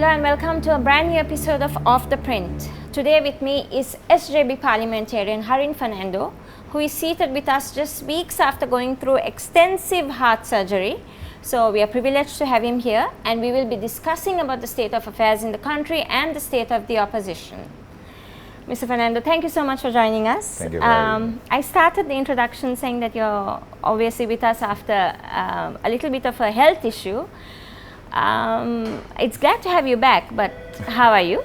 Hello and welcome to a brand new episode of Off the Print. Today with me is SJB parliamentarian Harin Fernando, who is seated with us just weeks after going through extensive heart surgery. So we are privileged to have him here, and we will be discussing about the state of affairs in the country and the state of the opposition. Mr. Fernando, thank you so much for joining us. Thank you for having me. I started the introduction saying that you're obviously with us after a little bit of a health issue. It's glad to have you back, but how are you?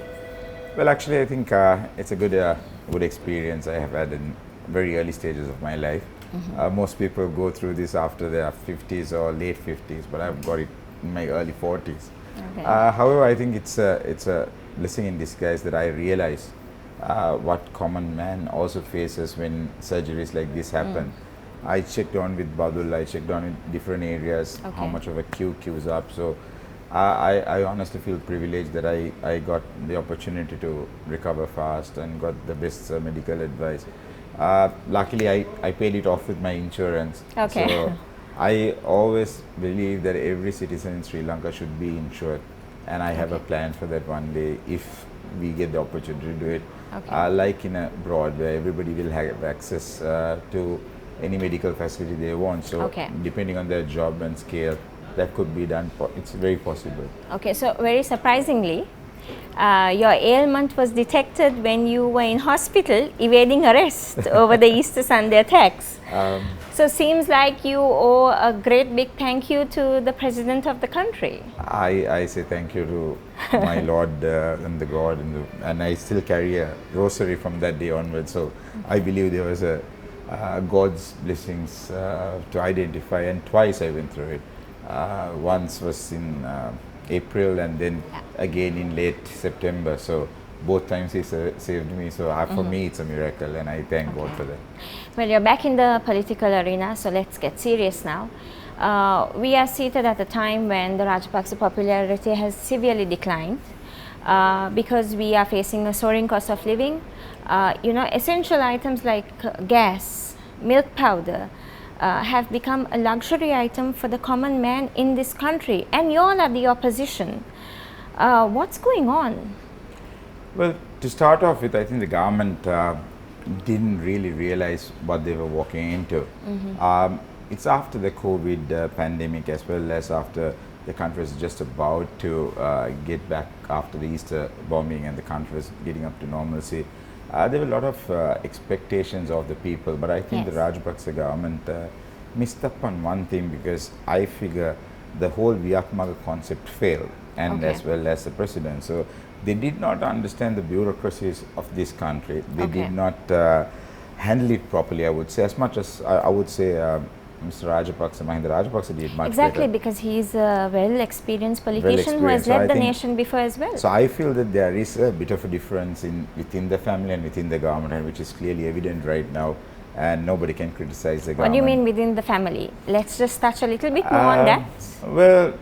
Well, actually, I think it's a good experience I have had in very early stages of my life. Most people go through this after their 50s or late 50s, but I've got it in my early 40s. Okay. However, I think it's a blessing in disguise that I realize what common man also faces when surgeries like this happen. I checked on with Badul, I checked on in different areas, how much of a queue queues up. So I honestly feel privileged that I got the opportunity to recover fast and got the best medical advice. Luckily, I paid it off with my insurance. Okay. So I always believe that every citizen in Sri Lanka should be insured, and I have a plan for that one day if we get the opportunity to do it. Like in abroad, where everybody will have access to any medical facility they want. So depending on their job and scale, that could be done. It's very possible. Okay, so very surprisingly, your ailment was detected when you were in hospital evading arrest over the Easter Sunday attacks. So seems like you owe a great big thank you to the president of the country. I say thank you to my Lord and the God, and I still carry a rosary from that day onwards. So I believe there was a God's blessings to identify, and twice I went through it. Once was in April, and then again in late September. So both times he saved me. So for me, it's a miracle, and I thank God for that. Well, you're back in the political arena, so let's get serious now. We are seated at a time when the Rajapaksa popularity has severely declined because we are facing a soaring cost of living. Essential items like gas, milk powder, have become a luxury item for the common man in this country, and you all are the opposition. What's going on? Well, to start off with, I think the government didn't really realize what they were walking into. It's after the COVID pandemic, as well as after the country was just about to get back after the Easter bombing and the country was getting up to normalcy. There were a lot of expectations of the people, but I think the Rajapaksa government missed up on one thing, because I figure the whole Viyatmaga concept failed, and as well as the president. So they did not understand the bureaucracies of this country. They did not handle it properly, I would say, as much as I would say Mr. Rajapaksa, Mahinda Rajapaksa did much better. Because he is a well-experienced politician who has led the nation before as well. So I feel that there is a bit of a difference within the family and within the government, and which is clearly evident right now, and nobody can criticize the government. What do you mean within the family? Let's just touch a little bit more on that. Well,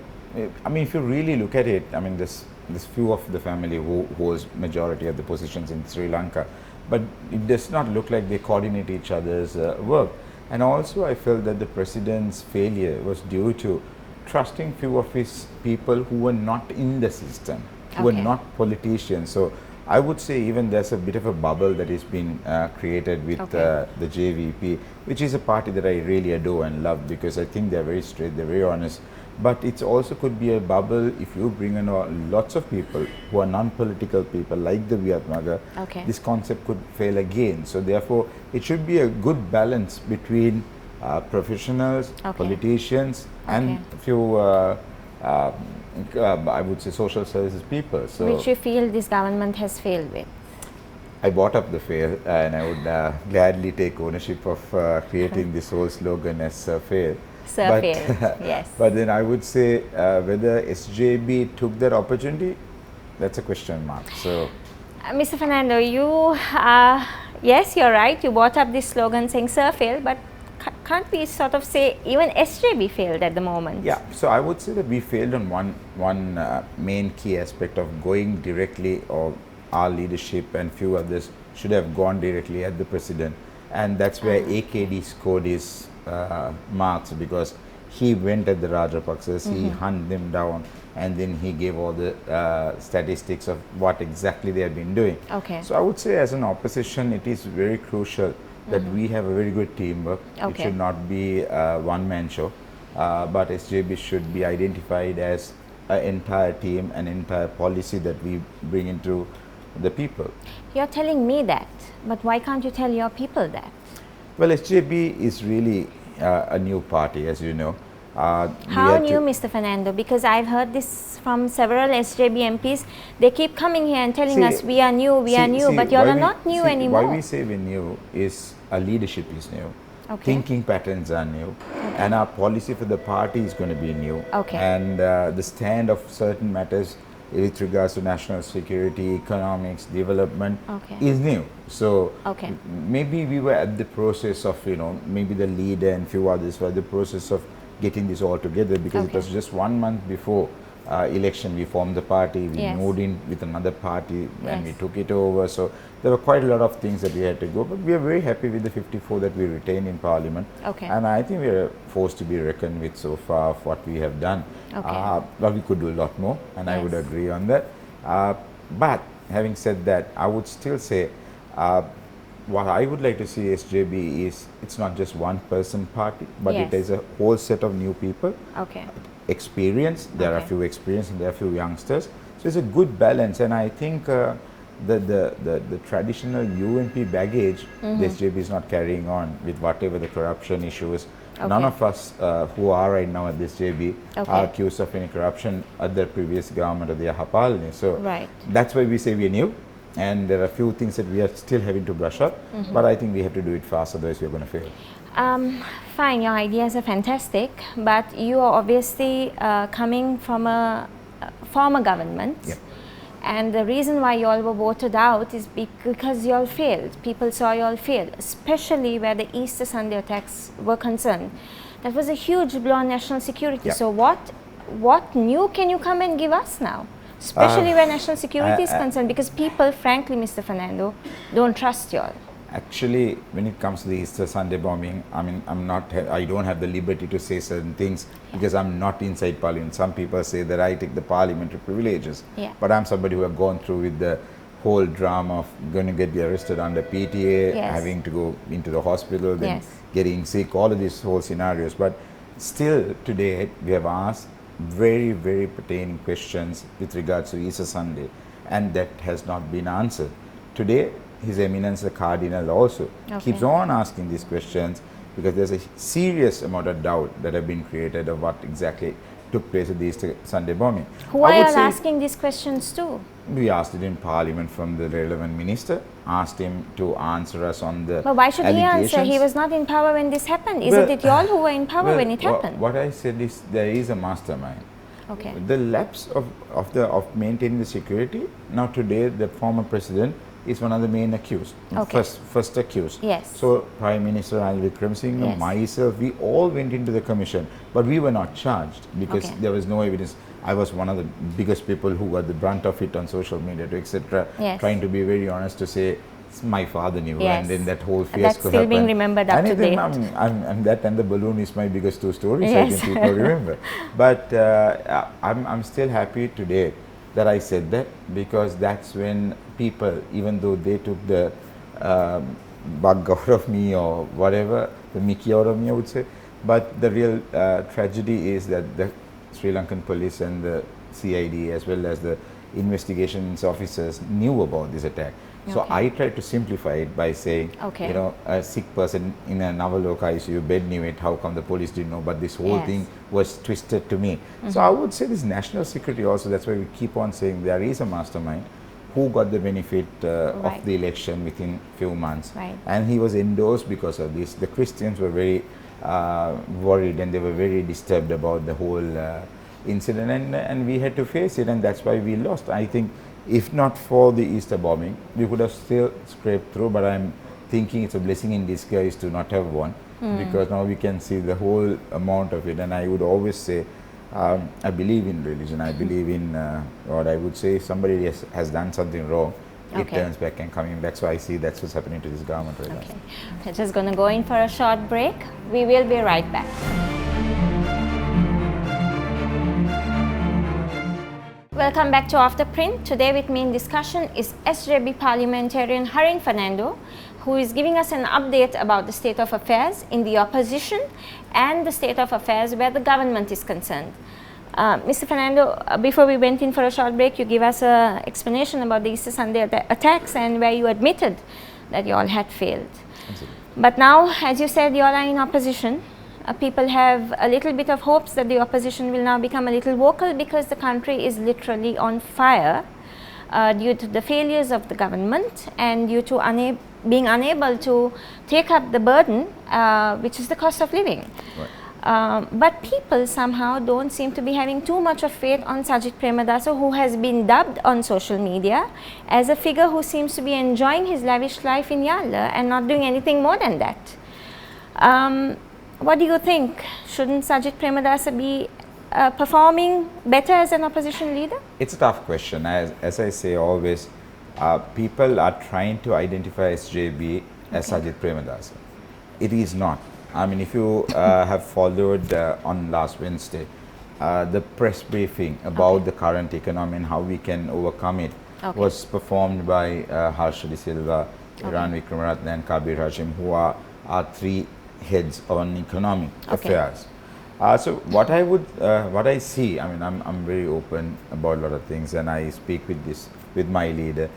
I mean, if you really look at it, I mean, there's few of the family who holds majority of the positions in Sri Lanka, but it does not look like they coordinate each other's work. And also, I felt that the president's failure was due to trusting few of his people who were not in the system, who were not politicians. So I would say even there's a bit of a bubble that has been created with the JVP, which is a party that I really adore and love, because I think they're very straight, they're very honest. But it also could be a bubble if you bring in lots of people who are non-political people, like the Viyatmaga. This concept could fail again. So therefore, it should be a good balance between professionals, politicians, and a few, I would say, social services people. So which you feel this government has failed with? I bought up the fail, and I would gladly take ownership of creating this whole slogan as fail. Yes. But then I would say whether SJB took that opportunity, that's a question mark. So, Mr. Fernando, yes, you're right. You brought up this slogan saying "Sir failed," but can't we sort of say even SJB failed at the moment? Yeah. So I would say that we failed on one main key aspect of going directly, or our leadership and few others should have gone directly at the president, and that's where AKD scored his marks, because he went at the Rajapaksas, he hunted them down, and then he gave all the statistics of what exactly they have been doing. Okay. So I would say as an opposition, it is very crucial that we have a very good teamwork. It Okay. should not be a one-man show, but SJB should be identified as an entire team, an entire policy that we bring into the people. You're telling me that, but why can't you tell your people that? Well, SJB is really a new party, as you know. We How had new, to- Mr. Fernando? Because I've heard this from several SJB MPs. They keep coming here and telling See, us we are new, we are new, but you all why are we- not new see, anymore. Why we say we're new is our leadership is new. Okay. Thinking patterns are new, and our policy for the party is going to be new. Okay. And the stand of certain matters with regards to national security, economics, development Okay. is new. So Okay. maybe we were at the process of, maybe the leader and few others were at the process of getting this all together, because it Okay. was just 1 month before election we formed the party, we Yes. moved in with another party and we Yes. took it over. So there were quite a lot of things that we had to go, but we are very happy with the 54 that we retained in parliament. Okay. And I think we are a force to be reckoned with so far of what we have done. Okay. But we could do a lot more, and I would Yes. agree on that. But having said that, I would still say what I would like to see SJB is it's not just one person party, but Yes. it is a whole set of new people, Okay. experience. There are Okay. few experienced and there are few youngsters. So it's a good balance, and I think the traditional UNP baggage, the SJB is not carrying on with whatever the corruption issues. None Okay. of us who are right now at this JB Okay. are accused of any corruption at the previous government or the Hapalni. So Right. that's why we say we are new, and there are few things that we are still having to brush up. But I think we have to do it fast, otherwise we are going to fail. Fine, your ideas are fantastic, but you are obviously coming from a former government. Yep. And the reason why you all were voted out is because you all failed. People saw you all fail, especially where the Easter Sunday attacks were concerned. That was a huge blow on national security. Yeah. So what new can you come and give us now? Especially where national security is concerned, because people, frankly, Mr. Fernando, don't trust you all. Actually, when it comes to the Easter Sunday bombing, I mean, I don't have the liberty to say certain things because I'm not inside Parliament. Some people say that I take the parliamentary privileges, Yeah. but I'm somebody who have gone through with the whole drama of going to get arrested under PTA, Yes. having to go into the hospital, then Yes. getting sick, all of these whole scenarios. But still today, we have asked very, very pertaining questions with regards to Easter Sunday, and that has not been answered. Today, His Eminence the Cardinal also keeps on asking these questions, because there's a serious amount of doubt that have been created of what exactly took place at the Easter Sunday bombing. Who I are you would all say asking these questions to? we asked it in Parliament from the relevant minister, asked him to answer us on the But why should he answer? He allegations. was not in power when this happened. Isn't Well, it you all who were in power Well, when it happened? What I said is there is a mastermind. Okay. The lapse of maintaining the security, now today the former president is one of the main accused, Okay. first accused. Yes. So Prime Minister Ranil Wickremesinghe, Yes. myself, we all went into the commission, but we were not charged because Okay. there was no evidence. I was one of the biggest people who got the brunt of it on social media, etc. Yes. Trying to be very honest to say my father knew, Yes. and then that whole That's fiasco still being happened. remembered up And to then date. I'm that and the balloon is my biggest two stories. Yes. I think people remember. But I'm still happy today that I said that, because that's when people, even though they took the bug out of me or whatever, the Mickey out of me, I would say, but the real tragedy is that the Sri Lankan police and the CID as well as the investigations officers knew about this attack. So Okay. I tried to simplify it by saying, Okay. you know, a sick person in a Navaloka ICU bed knew it, how come the police didn't know, but this whole Yes. thing was twisted to me. So I would say this national security also, that's why we keep on saying there is a mastermind who got the benefit Right. of the election within few months. Right. And he was endorsed because of this. The Christians were very worried and they were very disturbed about the whole incident, and we had to face it, and that's why we lost. I think if not for the Easter bombing, we could have still scraped through, but I'm thinking it's a blessing in disguise to not have won, because now we can see the whole amount of it. And I would always say, I believe in religion, I believe in what I would say, if somebody has done something wrong, it Okay. turns back and coming back. So I see that's what's happening to this government right Okay. now. We're just going to go in for a short break. We will be right back. Welcome back to After Print. Today with me in discussion is SJB parliamentarian Harin Fernando, who is giving us an update about the state of affairs in the opposition and the state of affairs where the government is concerned. Mr. Fernando, before we went in for a short break, you gave us an explanation about the Easter Sunday attacks and where you admitted that you all had failed. Absolutely. But now, as you said, you all are in opposition. People have a little bit of hopes that the opposition will now become a little vocal because the country is literally on fire due to the failures of the government and due to being unable to take up the burden, which is the cost of living. Right. But people somehow don't seem to be having too much of faith on Sajid Premadasa, who has been dubbed on social media as a figure who seems to be enjoying his lavish life in Yala and not doing anything more than that. What do you think? Shouldn't Sajid Premadasa be performing better as an opposition leader? It's a tough question. As I say always, people are trying to identify SJB as Sajid Premadasa. It is not. I mean, if you have followed on last Wednesday, the press briefing about the current economy and how we can overcome it was performed by Harsha De Silva, Iran Vikramaratne and Kabir Hashim, who are our three heads on economic affairs. So what I see, I mean, I'm very open about a lot of things, and I speak with my leader.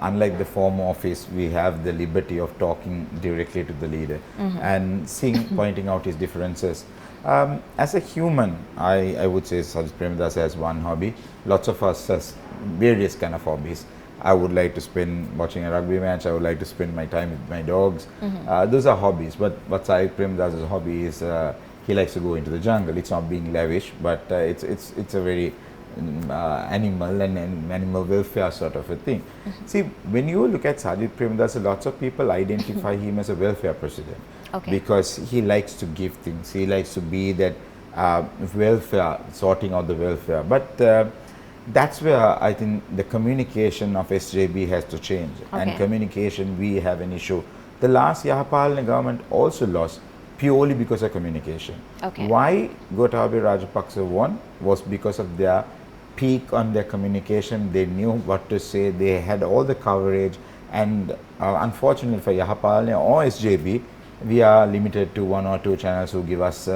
Unlike the former office, we have the liberty of talking directly to the leader and pointing out his differences. As a human, I would say Sajid Premadasa has one hobby. Lots of us has various kind of hobbies. I would like to spend watching a rugby match. I would like to spend my time with my dogs. Those are hobbies. But what Sajid Premadasa's hobby is, he likes to go into the jungle. It's not being lavish, but it's a very animal and animal welfare sort of a thing. See, when you look at Sajid Premadasa, lots of people identify him as a welfare president because he likes to give things. He likes to be that welfare, sorting out the welfare. But that's where I think the communication of SJB has to change. And communication, we have an issue. The last Yahapalana government also lost purely because of communication. Why Gotabaya Rajapaksa won was because of their peak on their communication. They knew what to say. They had all the coverage. And unfortunately for Yahapalana or SJB, we are limited to one or two channels who give us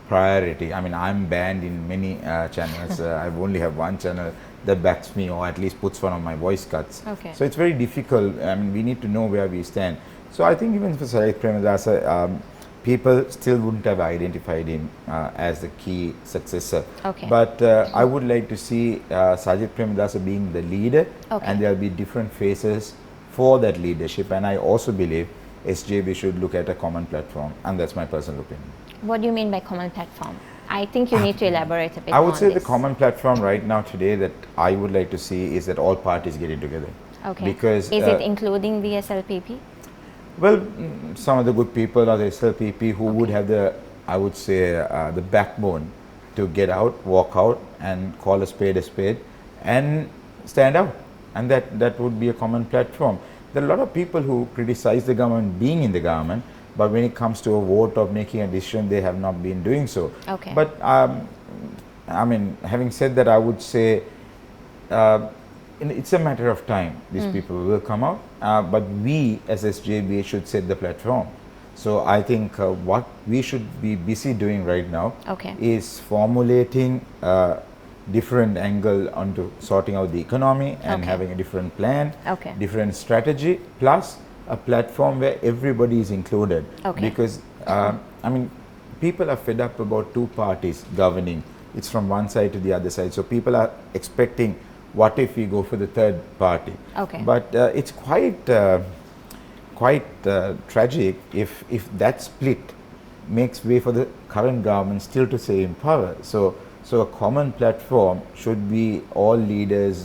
priority. I mean, I'm banned in many channels. I only have one channel that backs me or at least puts one of my voice cuts. So it's very difficult. I mean, we need to know where we stand. So I think even for Sajid Premadasa, people still wouldn't have identified him as the key successor. But I would like to see Sajid Premadasa being the leader, and there will be different faces for that leadership. And I also believe SJB should look at a common platform, and that's my personal opinion. What do you mean by common platform? I think you need to elaborate a bit. I would say this. The common platform right now today that I would like to see is that all parties getting together. Because is it including the SLPP? Well, some of the good people are the SLPP who would have the, I would say, the backbone to get out, walk out, and call a spade, and stand out. And that would be a common platform. There are a lot of people who criticize the government being in the government, but when it comes to a vote or making a decision, they have not been doing so. But I mean, having said that, I would say it's a matter of time. These people will come out, but we as SJB should set the platform. So I think what we should be busy doing right now is formulating different angle onto sorting out the economy and having a different plan, different strategy, plus a platform where everybody is included. Because I mean, people are fed up about two parties governing. It's from one side to the other side. So people are expecting, what if we go for the third party? But it's quite tragic if that split makes way for the current government still to stay in power. So a common platform should be all leaders,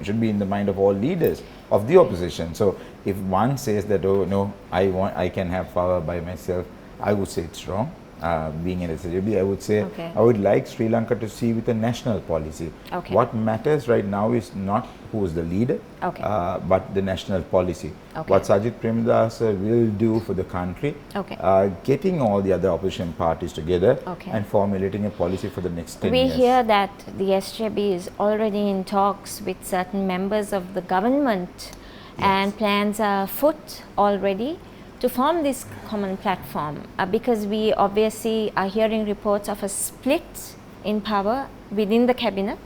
should be in the mind of all leaders of the opposition. So if one says that, oh no, I can have power by myself, I would say it's wrong. being an SJB, I would say Okay. I would like Sri Lanka to see with a national policy. Okay. What matters right now is not who is the leader, Okay. but the national policy. Okay. What Sajid Premadasa will do for the country, Okay. getting all the other opposition parties together Okay. and formulating a policy for the next 10 We years. hear that the SJB is already in talks with certain members of the government, and plans are afoot already to form this common platform, because we obviously are hearing reports of a split in power within the cabinet,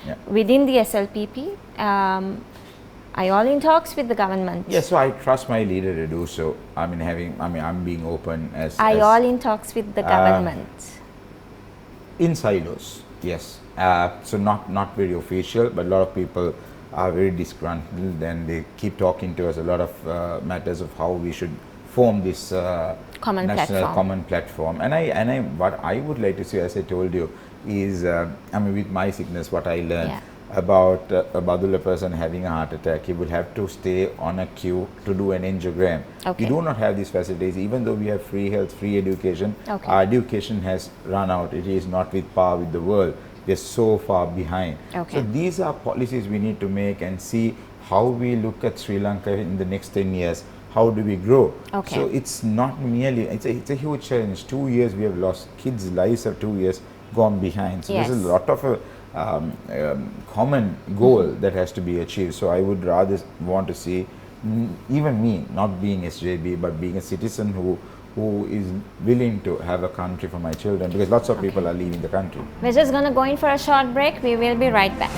Yeah. within the SLPP. Are you all in talks with the government? Yes, so I trust my leader to do so. I'm being open as. Are you as all in talks with the government? in silos, yes. So not very official, but a lot of people are very disgruntled, and they keep talking to us a lot of matters of how we should form this Common national platform. common platform. And I what I would like to say, as I told you, is with my sickness, what I learned. Yeah. About a Badula person having a heart attack, he will have to stay on a queue to do an angiogram. Okay. We do not have these facilities, even though we have free health, free education. Okay. Our education has run out. It is not with par with the world. We're so far behind. Okay. So these are policies we need to make and see how we look at Sri Lanka in the next 10 years. How do we grow? Okay. So it's not merely, it's a huge challenge. 2 years we have lost. Kids' lives are 2 years gone behind. So Yes. there's a lot of common goal that has to be achieved. So I would rather want to see, even me, not being SJB, but being a citizen who is willing to have a country for my children, because lots of people are leaving the country. We're just going to go in for a short break. We will be right back.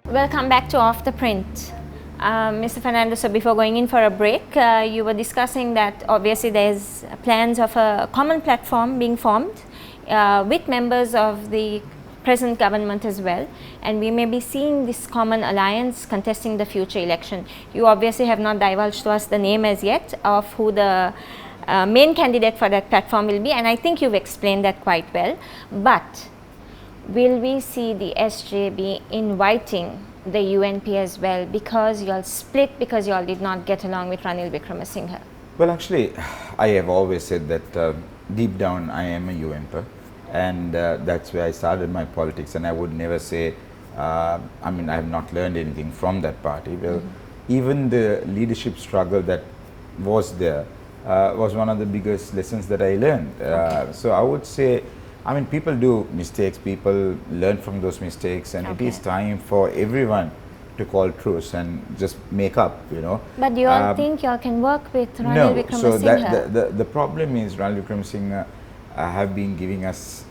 Welcome back to Off the Print. Mr. Fernando, so before going in for a break, you were discussing that obviously there's plans of a common platform being formed with members of the present government as well, and we may be seeing this common alliance contesting the future election. You obviously have not divulged to us the name as yet of who the main candidate for that platform will be, and I think you've explained that quite well. But will we see the SJB inviting the UNP as well, because you all split, because you all did not get along with Ranil Wickremesinghe? Well, actually, I have always said that deep down I am a UNP, and that's where I started my politics, and I would never say, I have not learned anything from that party. Well, even the leadership struggle that was there was one of the biggest lessons that I learned. So I would say, people do mistakes, people learn from those mistakes, and it is time for everyone to call truce and just make up, But do you all think you all can work with Ranil Wickremesinghe? So the problem is Ranil Wickremesinghe have been giving us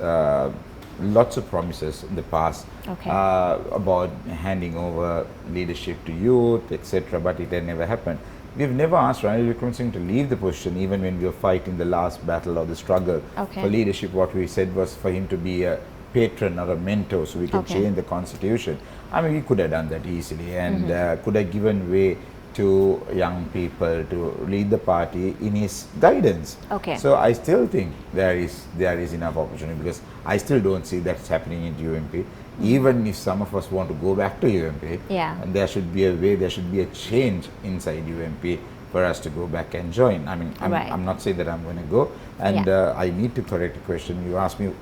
lots of promises in the past about handing over leadership to youth, etc., but it had never happened. We've never asked Ranil Wickremesinghe to leave the position, even when we were fighting the last battle or the struggle for leadership. What we said was for him to be a patron or a mentor, so we could change the constitution. We could have done that easily, and could have given way to young people to lead the party in his guidance. So I still think there is enough opportunity, because I still don't see that's happening in UMP. Even if some of us want to go back to UMP, and there should be a way, there should be a change inside UMP for us to go back and join. I'm not saying that I'm going to go, and I need to correct a question. You asked me,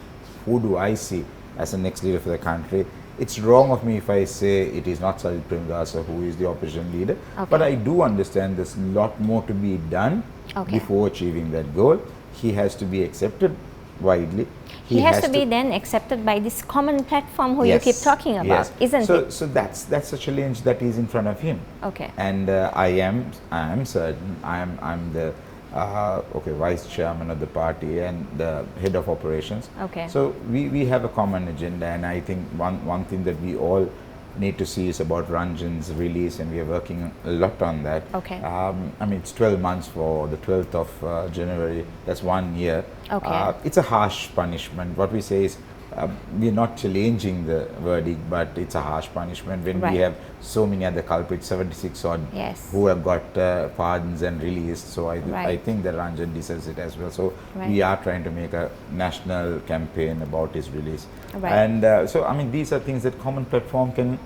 who do I see as the next leader for the country? It's wrong of me if I say it is not Sajid Premadasa who is the opposition leader, but I do understand there's a lot more to be done before achieving that goal. He has to be accepted widely. He has to be then accepted by this common platform who you keep talking about, isn't it? So that's a challenge that is in front of him. And I am certain I'm the vice chairman of the party and the head of operations. So we have a common agenda, and I think one thing that we all need to see is about Ranjan's release, and we are working a lot on that. It's 12 months for the 12th of January. That's 1 year. It's a harsh punishment. What we say is we are not challenging the verdict, but it's a harsh punishment when we have so many other culprits, 76 odd, who have got pardons and released. So I think that Ranjan deserves it as well. So we are trying to make a national campaign about his release. And these are things that common platform can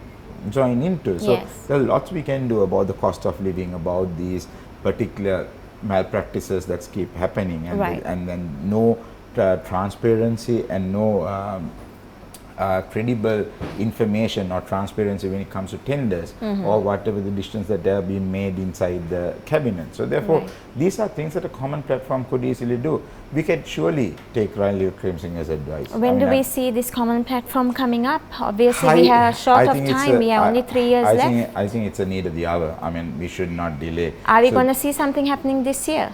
join into. So there are lots we can do about the cost of living, about these particular malpractices that keep happening, and Right. and then no transparency and no credible information or transparency when it comes to tenders or whatever the decisions that have been made inside the cabinet. So therefore, Right. these are things that a common platform could easily do. We can surely take Ranil Wickremesinghe's advice. When do we see this common platform coming up? Obviously, we are short I of think it's time. We have only 3 years left. I think it's a need of the hour. I mean, we should not delay. Are we So going to see something happening this year?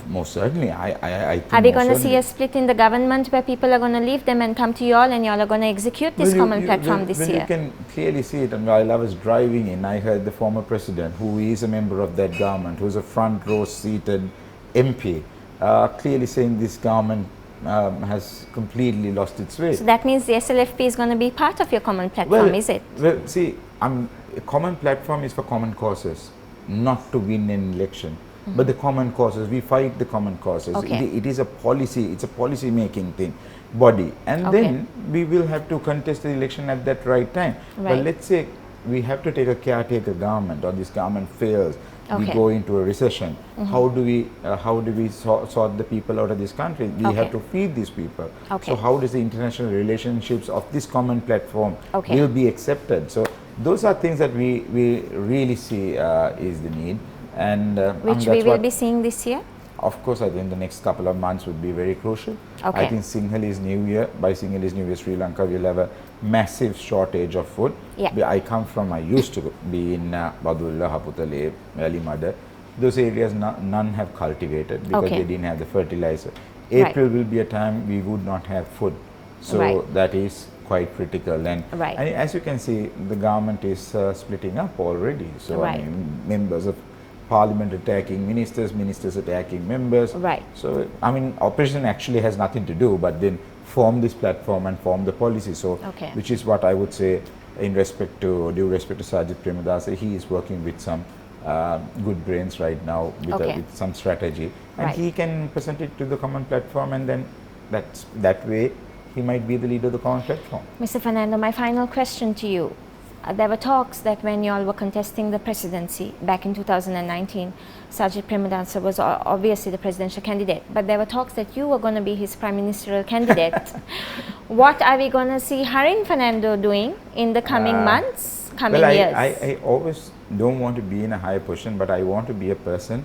most certainly. I think Are we most going to see certainly. a split in the government where people are going to leave them and come to you all and you all are going to execute this common platform this well, year? you can clearly see it. And while I was driving in, I heard the former president, who is a member of that government, who is a front row seated MP, clearly saying this government has completely lost its way. So that means the SLFP is going to be part of your common platform, is it? Well, see, a common platform is for common causes, not to win an election. But the common causes, we fight the common causes. Okay. It is a policy, it's a policy making thing, body. And Okay. then we will have to contest the election at that right time. Right. But let's say we have to take a caretaker government, or this government fails, we Okay. go into a recession. How do we sort the people out of this country? We Okay. have to feed these people. Okay. So how does the international relationships of this common platform Okay. will be accepted? So those are things that we really see is the need. And Which we that's will what- be seeing this year? Of course, I think the next couple of months would be very crucial. Okay. I think Sinhalese New Year, by Sinhalese New Year, Sri Lanka will have a massive shortage of food. Yeah. I used to be in Badulla, Haputale, Valimada. Those areas, none have cultivated because Okay. they didn't have the fertilizer. Right. April will be a time we would not have food. So Right. that is quite critical. And, Right. and as you can see, the government is splitting up already. So Right. I mean, members of Parliament attacking ministers, ministers attacking members. Right. So, I mean, opposition actually has nothing to do but then form this platform and form the policy. So, Okay. which is what I would say in due respect to Sajid Premadasa, he is working with some good brains right now with, Okay. with some strategy. And Right. he can present it to the common platform, and then that way he might be the leader of the common platform. Mr. Fernando, my final question to you. There were talks that when you all were contesting the presidency back in 2019, Sajid Premadasa was obviously the presidential candidate, but there were talks that you were going to be his prime ministerial candidate. What are we going to see Harin Fernando doing in the coming months, coming years? I always don't want to be in a high position, but I want to be a person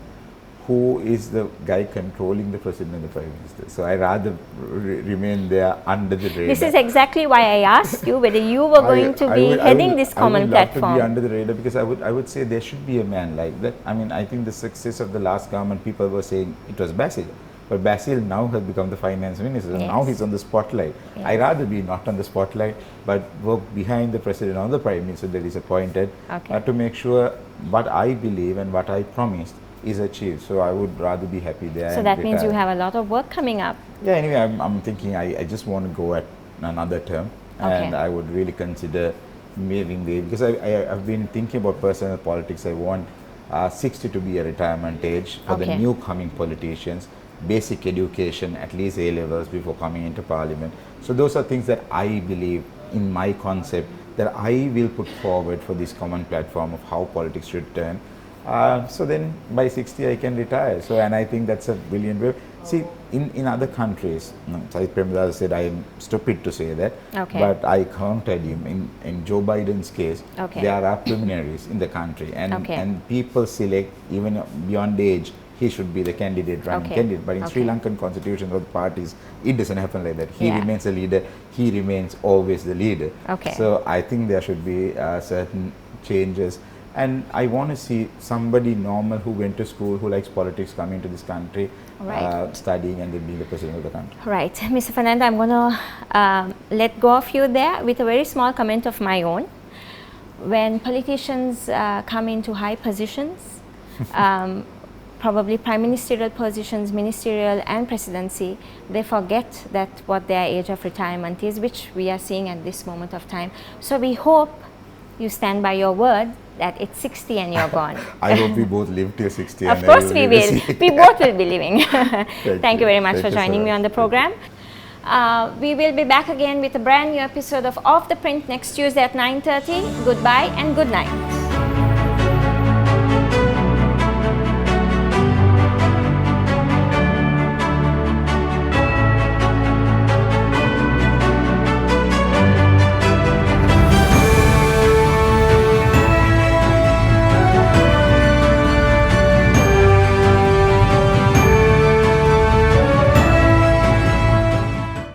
who is the guy controlling the president and the prime minister. So I rather remain there under the radar. This is exactly why I asked you whether you were going to be heading this common I would platform. love to be under the radar, because I would say there should be a man like that. I mean, I think the success of the last government, people were saying it was Basil. But Basil now has become the finance minister. Yes. Now he's on the spotlight. Yes. I rather be not on the spotlight, but work behind the president or the prime minister that is appointed, Okay. to make sure what I believe and what I promised is achieved. So I would rather be happy there. So and that means you retire. have a lot of work coming up. Yeah, anyway, I'm thinking I just want to go at another term, Okay. and I would really consider moving there, because I've been thinking about personal politics. I want 60 to be a retirement age for the Okay. new coming politicians, basic education, at least A levels before coming into parliament. So those are things that I believe in my concept that I will put forward for this common platform of how politics should turn. So then by 60 I can retire. So, and I think that's a brilliant way. See, in other countries, Sajid Premadasa said I am stupid to say that, Okay. but I counted him. In Joe Biden's case, Okay. there are preliminaries in the country, Okay. and people select even beyond age. He should be the candidate, running Okay. candidate. But in Sri Okay. Lankan constitution of the parties, it doesn't happen like that. He Yeah. remains a leader. He remains always the leader. Okay. So I think there should be certain changes. And I want to see somebody normal who went to school, who likes politics, coming to this country, Right. studying, and then being the president of the country. Right. Mr. Fernando, I'm going to let go of you there with a very small comment of my own. When politicians come into high positions, probably prime ministerial positions, ministerial and presidency, they forget that what their age of retirement is, which we are seeing at this moment of time. So we hope you stand by your word that it's 60 and you're gone. I hope we both live till 60. Of and course then we live to will. see it. We both will be living. Thank you very much Thank for you so joining me much. on the program. We will be back again with a brand new episode of Off the Print next Tuesday at 9:30. Goodbye and good night.